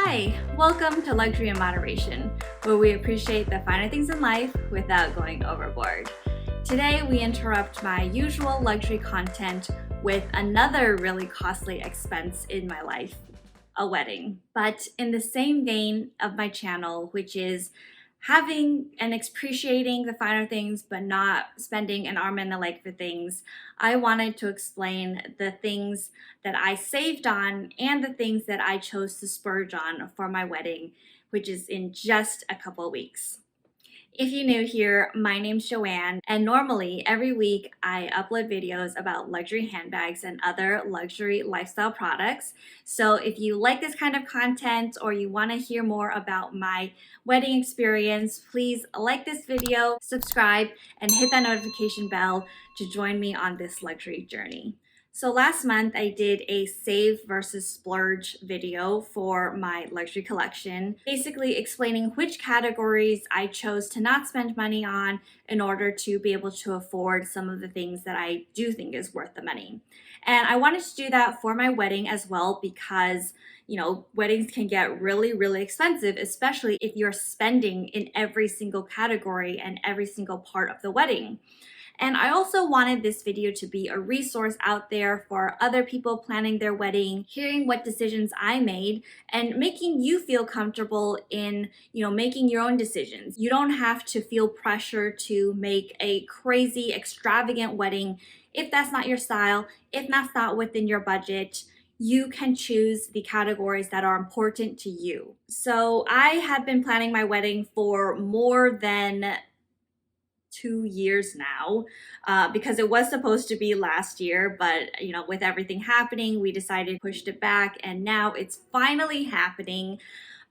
Hi, welcome to Luxury in Moderation, where we appreciate the finer things in life without going overboard. Today, we interrupt my usual luxury content with another really costly expense in my life, a wedding. But in the same vein of my channel, which is having and appreciating the finer things but not spending an arm and a leg for things, I wanted to explain the things that I saved on and the things that I chose to splurge on for my wedding, which is in just a couple weeks. If you're new here, my name's Joanne, and normally every week I upload videos about luxury handbags and other luxury lifestyle products. So if you like this kind of content or you want to hear more about my wedding experience, please like this video, subscribe, and hit that notification bell to join me on this luxury journey. So last month I did a save versus splurge video for my luxury collection, basically explaining which categories I chose to not spend money on in order to be able to afford some of the things that I do think is worth the money. And I wanted to do that for my wedding as well because weddings can get really, really expensive, especially if you're spending in every single category and every single part of the wedding. And I also wanted this video to be a resource out there for other people planning their wedding, hearing what decisions I made, and making you feel comfortable in, making your own decisions. You don't have to feel pressure to make a crazy, extravagant wedding if that's not your style, if that's not within your budget. You can choose the categories that are important to you. So I have been planning my wedding for more than 2 years now because it was supposed to be last year, but with everything happening, we decided to push it back, and now it's finally happening.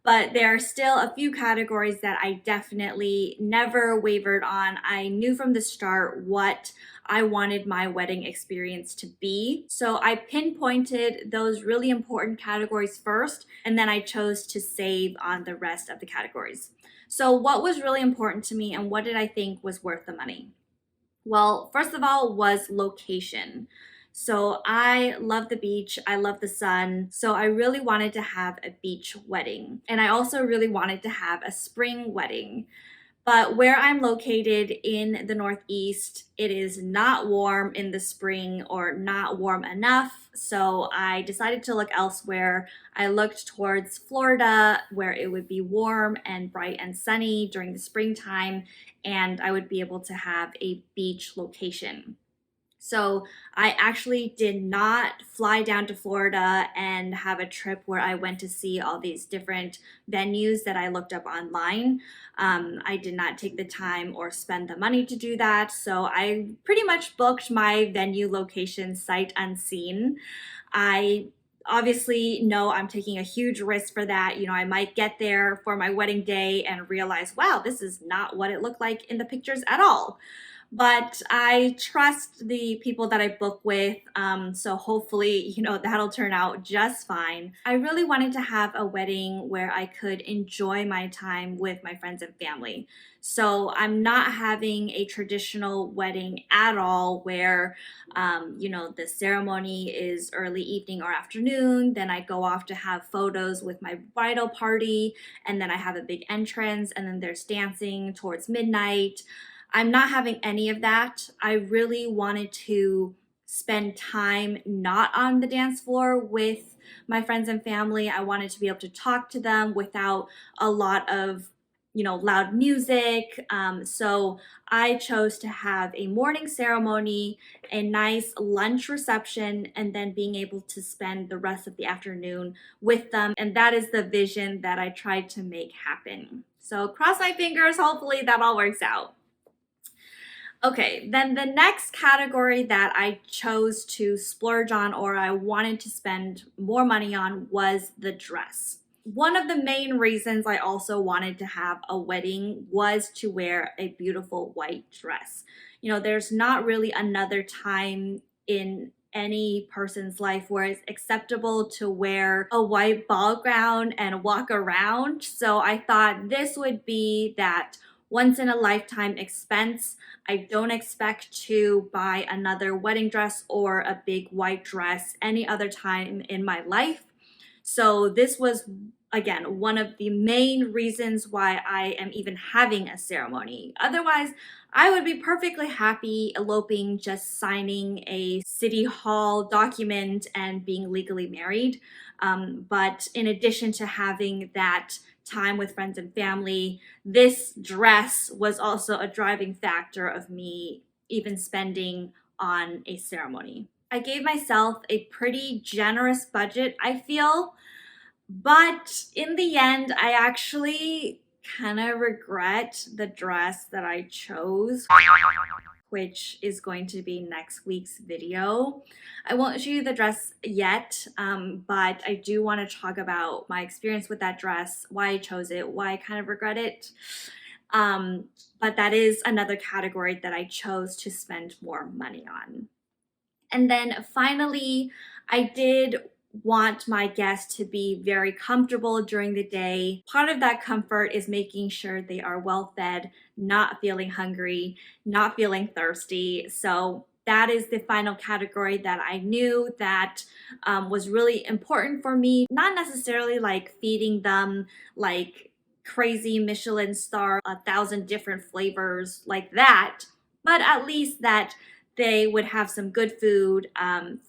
But there are still a few categories that I definitely never wavered on. I knew from the start what I wanted my wedding experience to be. So I pinpointed those really important categories first, and then I chose to save on the rest of the categories. So what was really important to me and what did I think was worth the money? Well, first of all was location. So I love the beach, I love the sun, so I really wanted to have a beach wedding. And I also really wanted to have a spring wedding. But where I'm located in the Northeast, it is not warm in the spring or not warm enough. So I decided to look elsewhere. I looked towards Florida where it would be warm and bright and sunny during the springtime, and I would be able to have a beach location. So I actually did not fly down to Florida and have a trip where I went to see all these different venues that I looked up online. I did not take the time or spend the money to do that. So I pretty much booked my venue location sight unseen. I obviously know I'm taking a huge risk for that. I might get there for my wedding day and realize, wow, this is not what it looked like in the pictures at all. But I trust the people that I book with, so hopefully, that'll turn out just fine. I really wanted to have a wedding where I could enjoy my time with my friends and family. So I'm not having a traditional wedding at all where, the ceremony is early evening or afternoon, then I go off to have photos with my bridal party, and then I have a big entrance, and then there's dancing towards midnight. I'm not having any of that. I really wanted to spend time not on the dance floor with my friends and family. I wanted to be able to talk to them without a lot of, loud music. So I chose to have a morning ceremony, a nice lunch reception, and then being able to spend the rest of the afternoon with them. And that is the vision that I tried to make happen. So cross my fingers, hopefully that all works out. Okay, then the next category that I chose to splurge on or I wanted to spend more money on was the dress. One of the main reasons I also wanted to have a wedding was to wear a beautiful white dress. There's not really another time in any person's life where it's acceptable to wear a white ball gown and walk around. So I thought this would be that once in a lifetime expense. I don't expect to buy another wedding dress or a big white dress any other time in my life. So this was, again, one of the main reasons why I am even having a ceremony. Otherwise, I would be perfectly happy eloping, just signing a city hall document and being legally married. But in addition to having that time with friends and family, this dress was also a driving factor of me even spending on a ceremony. I gave myself a pretty generous budget, I feel, but in the end, I actually kind of regret the dress that I chose, which is going to be next week's video. I won't show you the dress yet, but I do want to talk about my experience with that dress, why I chose it, why I kind of regret it. But that is another category that I chose to spend more money on. And then finally, I did want my guests to be very comfortable during the day. Part of that comfort is making sure they are well fed, not feeling hungry, not feeling thirsty. So that is the final category that I knew that was really important for me. Not necessarily like feeding them like crazy Michelin star, 1,000 different flavors like that, but at least that they would have some good food,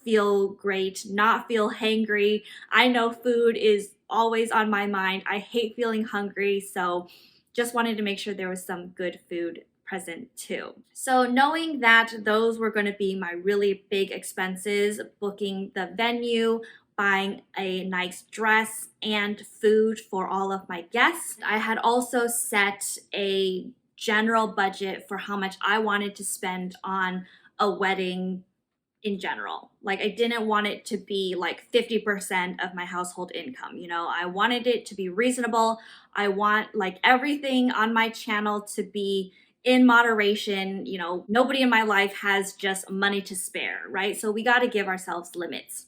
feel great, not feel hangry. I know food is always on my mind. I hate feeling hungry, so just wanted to make sure there was some good food present too. So knowing that those were going to be my really big expenses, booking the venue, buying a nice dress and food for all of my guests, I had also set a general budget for how much I wanted to spend on a wedding in general. Like, I didn't want it to be like 50% of my household income. You know, I wanted it to be reasonable. I want like everything on my channel to be in moderation. You know, nobody in my life has just money to spare, right? So we got to give ourselves limits.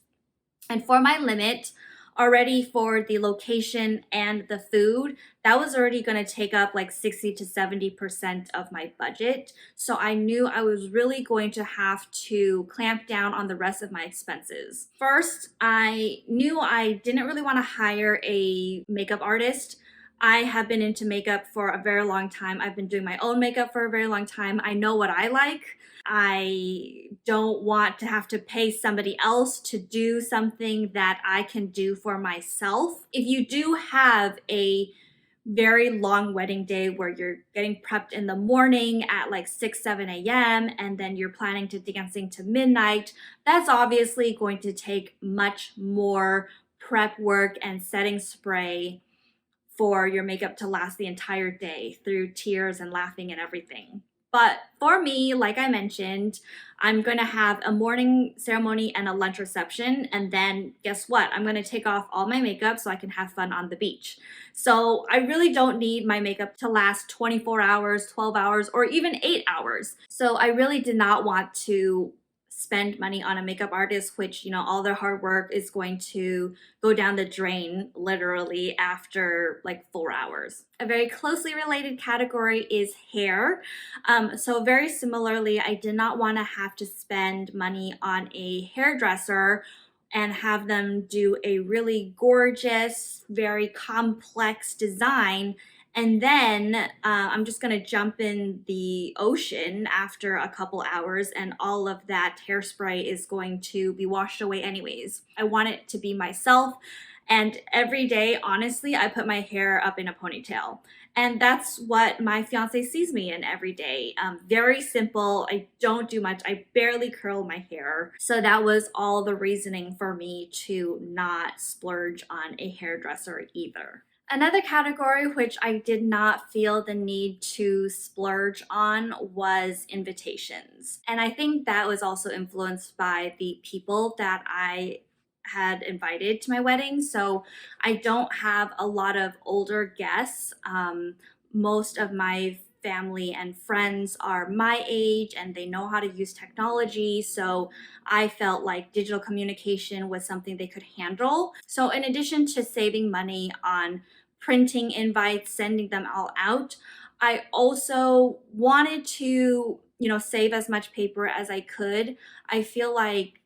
And for my limit, already for the location and the food, that was already going to take up like 60 to 70% of my budget. So I knew I was really going to have to clamp down on the rest of my expenses. First, I knew I didn't really want to hire a makeup artist. I have been into makeup for a very long time. I've been doing my own makeup for a very long time. I know what I like. I don't want to have to pay somebody else to do something that I can do for myself. If you do have a very long wedding day where you're getting prepped in the morning at like 6, 7 a.m. and then you're planning to dancing to midnight, that's obviously going to take much more prep work and setting spray for your makeup to last the entire day through tears and laughing and everything. But for me, like I mentioned, I'm going to have a morning ceremony and a lunch reception. And then guess what? I'm going to take off all my makeup so I can have fun on the beach. So I really don't need my makeup to last 24 hours, 12 hours, or even 8 hours. So I really did not want to spend money on a makeup artist, which, you know, all their hard work is going to go down the drain literally after like 4 hours. A very closely related category is hair. So very similarly, I did not want to have to spend money on a hairdresser and have them do a really gorgeous, very complex design. And then I'm just going to jump in the ocean after a couple hours and all of that hairspray is going to be washed away anyways. I want it to be myself. And every day, honestly, I put my hair up in a ponytail. And that's what my fiance sees me in every day. Very simple. I don't do much. I barely curl my hair. So that was all the reasoning for me to not splurge on a hairdresser either. Another category which I did not feel the need to splurge on was invitations. And I think that was also influenced by the people that I had invited to my wedding. So I don't have a lot of older guests. Most of my family and friends are my age and they know how to use technology. So I felt like digital communication was something they could handle. So in addition to saving money on printing invites, sending them all out, I also wanted to, you know, save as much paper as I could. I feel like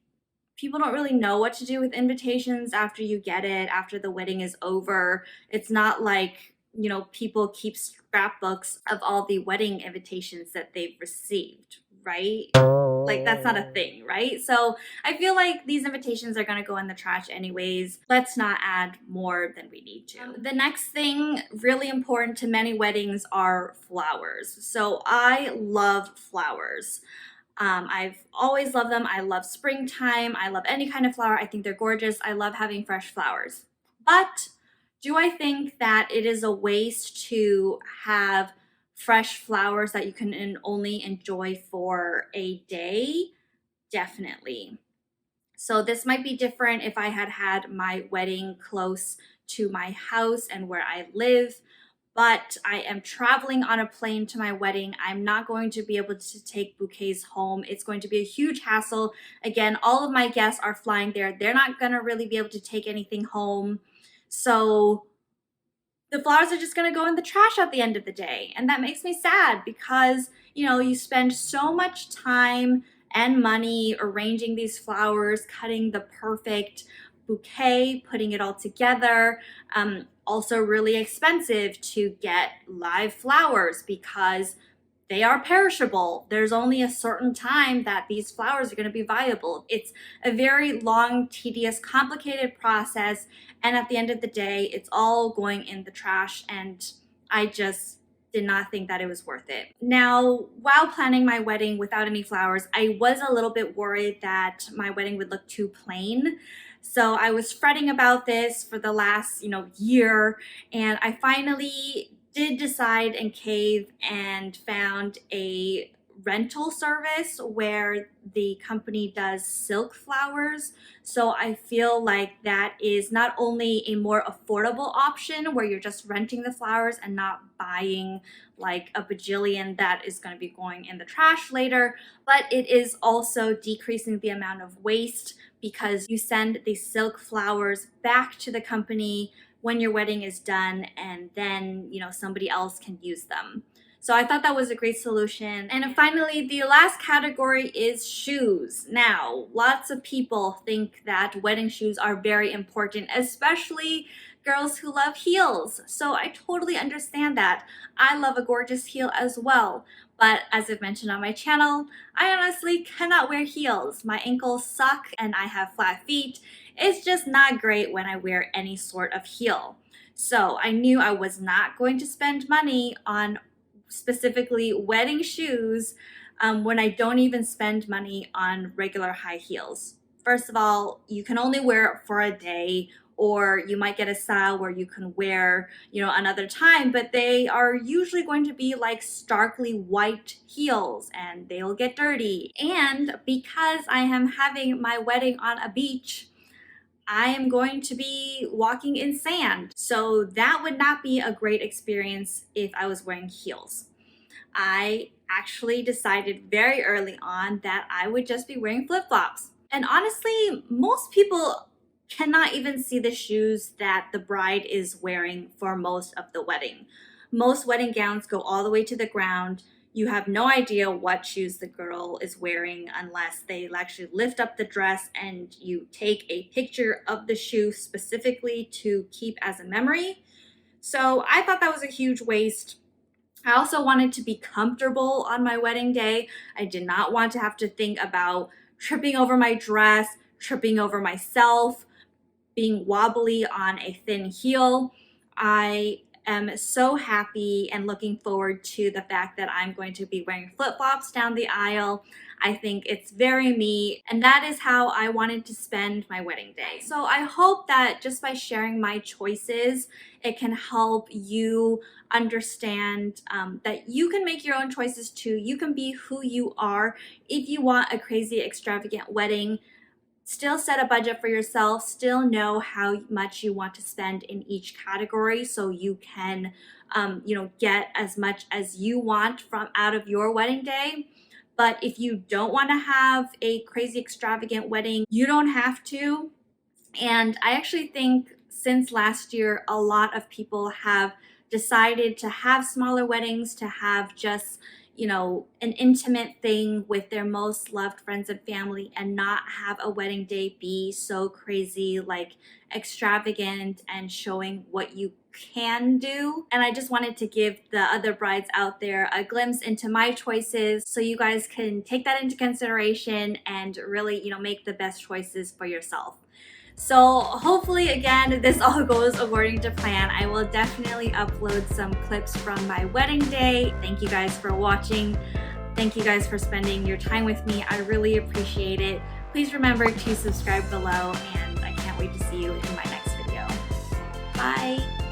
people don't really know what to do with invitations after you get it, after the wedding is over. It's not like, people keep scrapbooks of all the wedding invitations that they've received, right? Like, that's not a thing, right? So I feel like these invitations are gonna go in the trash anyways. Let's not add more than we need to. The next thing, really important to many weddings, are flowers. So I love flowers. I've always loved them. I love springtime. I love any kind of flower. I think they're gorgeous. I love having fresh flowers. But do I think that it is a waste to have fresh flowers that you can only enjoy for a day? Definitely. So this might be different if I had had my wedding close to my house and where I live, but I am traveling on a plane to my wedding. I'm not going to be able to take bouquets home. It's going to be a huge hassle. Again, all of my guests are flying there. They're not going to really be able to take anything home. So the flowers are just going to go in the trash at the end of the day. And that makes me sad because, you spend so much time and money arranging these flowers, cutting the perfect bouquet, putting it all together. Also really expensive to get live flowers because they are perishable. There's only a certain time that these flowers are going to be viable. It's a very long, tedious, complicated process. And at the end of the day, it's all going in the trash. And I just did not think that it was worth it. Now, while planning my wedding without any flowers, I was a little bit worried that my wedding would look too plain. So I was fretting about this for the last, year, and I finally did decide and cave and found a rental service where the company does silk flowers. So I feel like that is not only a more affordable option where you're just renting the flowers and not buying like a bajillion that is going to be going in the trash later, but it is also decreasing the amount of waste because you send the silk flowers back to the company when your wedding is done, and then, somebody else can use them. So I thought that was a great solution. And finally, the last category is shoes. Now, lots of people think that wedding shoes are very important, especially girls who love heels. So I totally understand that. I love a gorgeous heel as well. But as I've mentioned on my channel, I honestly cannot wear heels. My ankles suck and I have flat feet. It's just not great when I wear any sort of heel. So I knew I was not going to spend money on specifically wedding shoes when I don't even spend money on regular high heels. First of all, you can only wear it for a day, or you might get a style where you can wear, another time, but they are usually going to be like starkly white heels and they'll get dirty. And because I am having my wedding on a beach, I am going to be walking in sand. So that would not be a great experience if I was wearing heels. I actually decided very early on that I would just be wearing flip-flops. And honestly, most people cannot even see the shoes that the bride is wearing for most of the wedding. Most wedding gowns go all the way to the ground. You have no idea what shoes the girl is wearing unless they actually lift up the dress and you take a picture of the shoe specifically to keep as a memory. So I thought that was a huge waste. I also wanted to be comfortable on my wedding day. I did not want to have to think about tripping over my dress, tripping over myself, being wobbly on a thin heel. I am so happy and looking forward to the fact that I'm going to be wearing flip-flops down the aisle. I think it's very me, and that is how I wanted to spend my wedding day. So I hope that just by sharing my choices, it can help you understand that you can make your own choices too. You can be who you are. If you want a crazy extravagant wedding, still set a budget for yourself, still know how much you want to spend in each category so you can get as much as you want from out of your wedding day. But if you don't want to have a crazy extravagant wedding, you don't have to. And I actually think since last year, a lot of people have decided to have smaller weddings, to have just you know, an intimate thing with their most loved friends and family and not have a wedding day be so crazy, like extravagant and showing what you can do. And I just wanted to give the other brides out there a glimpse into my choices so you guys can take that into consideration and really, you know, make the best choices for yourself. So hopefully, again, this all goes according to plan. I will definitely upload some clips from my wedding day. Thank you guys for watching. Thank you guys for spending your time with me. I really appreciate it. Please remember to subscribe below, and I can't wait to see you in my next video. Bye.